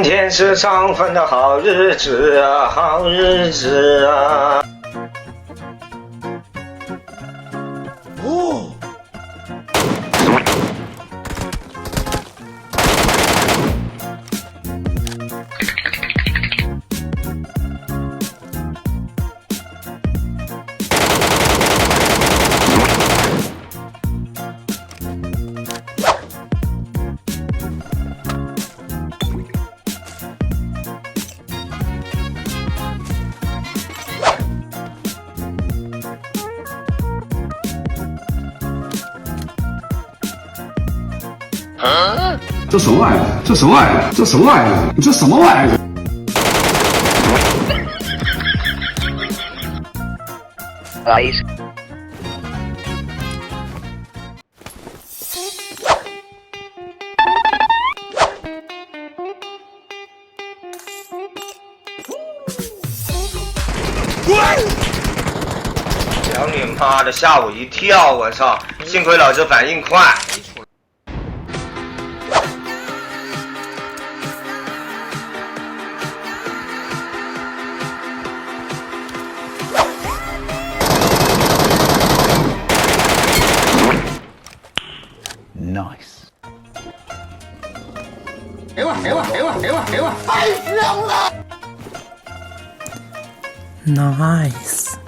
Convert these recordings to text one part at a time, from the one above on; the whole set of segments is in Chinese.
今天是上坟的好日子啊，好日子啊！哦。这什么玩意儿？这什么玩意儿？这什么玩意儿？这什么玩意儿？屌你妈的，吓我一跳！我操，幸亏老子反应快。Nice。给我！太香了 ！Nice。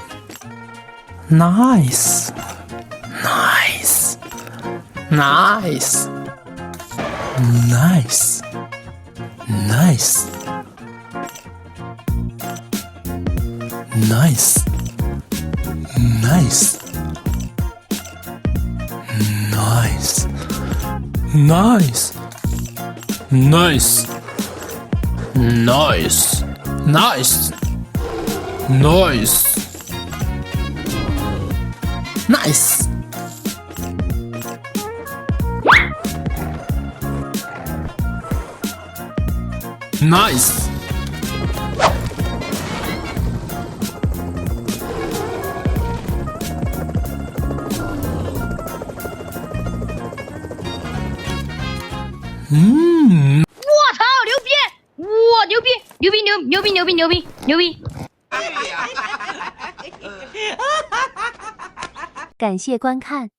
我操，牛逼！哇，牛逼！感谢观看。